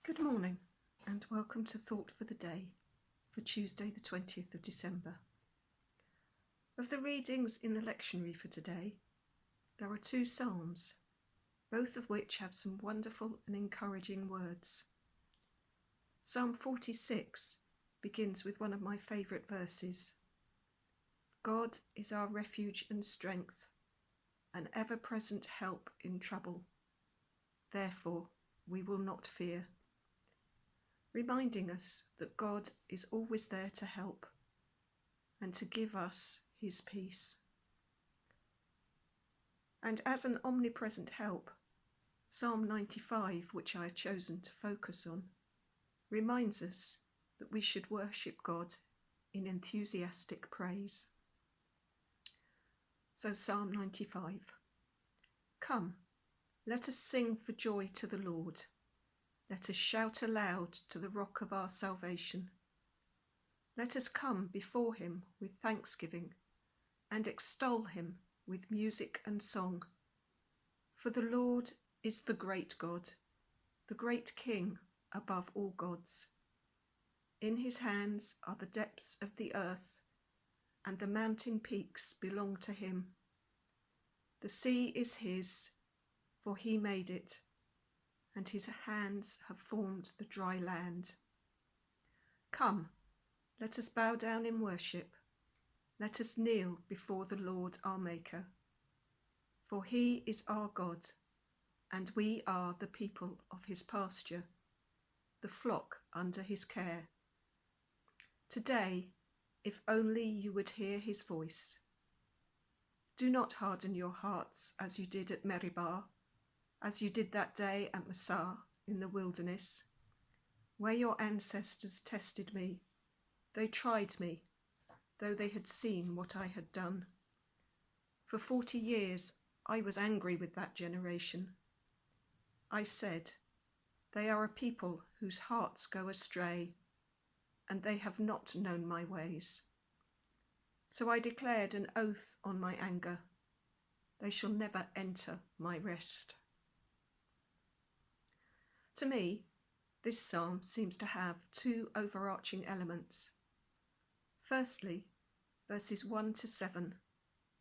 Good morning and welcome to Thought for the Day for Tuesday the 20th of December. Of the readings in the lectionary for today, there are two psalms, both of which have some wonderful and encouraging words. Psalm 46 begins with one of my favourite verses. God is our refuge and strength, an ever-present help in trouble. Therefore we will not fear. Reminding us that God is always there to help and to give us his peace. And as an omnipresent help, Psalm 95, which I have chosen to focus on, reminds us that we should worship God in enthusiastic praise. So Psalm 95. Come, let us sing for joy to the Lord. Let us shout aloud to the rock of our salvation. Let us come before him with thanksgiving and extol him with music and song. For the Lord is the great God, the great King above all gods. In his hands are the depths of the earth, and the mountain peaks belong to him. The sea is his, for he made it, and his hands have formed the dry land. Come, let us bow down in worship. Let us kneel before the Lord our Maker. For he is our God, and we are the people of his pasture, the flock under his care. Today, if only you would hear his voice. Do not harden your hearts as you did at Meribah, as you did that day at Massah in the wilderness, where your ancestors tested me. They tried me, though they had seen what I had done. For 40 years I was angry with that generation. I said, they are a people whose hearts go astray, and they have not known my ways. So I declared an oath on my anger. They shall never enter my rest. To me, this psalm seems to have two overarching elements. Firstly, verses 1 to 7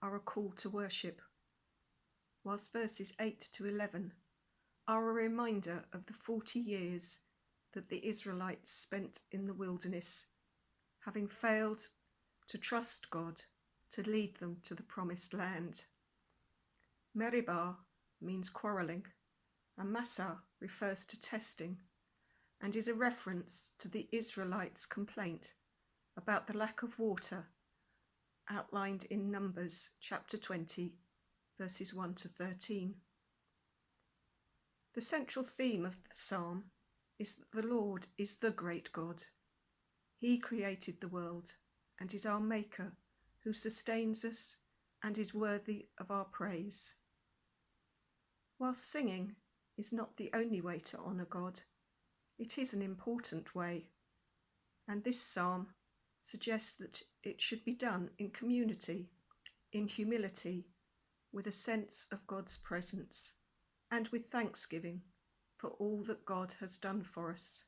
are a call to worship, whilst verses 8 to 11 are a reminder of the 40 years that the Israelites spent in the wilderness, having failed to trust God to lead them to the promised land. Meribah means quarrelling, and Massah refers to testing, and is a reference to the Israelites' complaint about the lack of water outlined in Numbers chapter 20, verses 1 to 13. The central theme of the psalm is that the Lord is the great God. He created the world and is our Maker, who sustains us and is worthy of our praise. Whilst singing is not the only way to honour God, it is an important way, and this psalm suggests that it should be done in community, in humility, with a sense of God's presence, and with thanksgiving for all that God has done for us.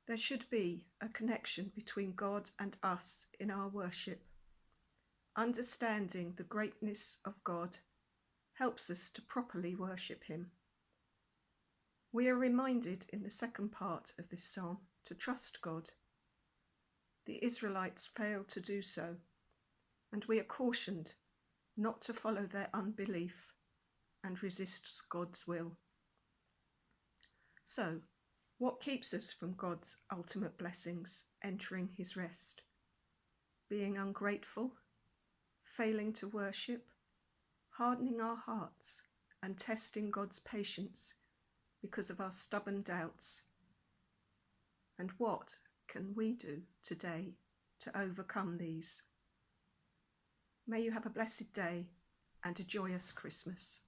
There should be a connection between God and us in our worship. Understanding the greatness of God helps us to properly worship him. We are reminded in the second part of this psalm to trust God. The Israelites failed to do so, and we are cautioned not to follow their unbelief and resist God's will. So, what keeps us from God's ultimate blessings entering his rest? Being ungrateful, failing to worship, hardening our hearts and testing God's patience because of our stubborn doubts. And what can we do today to overcome these? May you have a blessed day and a joyous Christmas.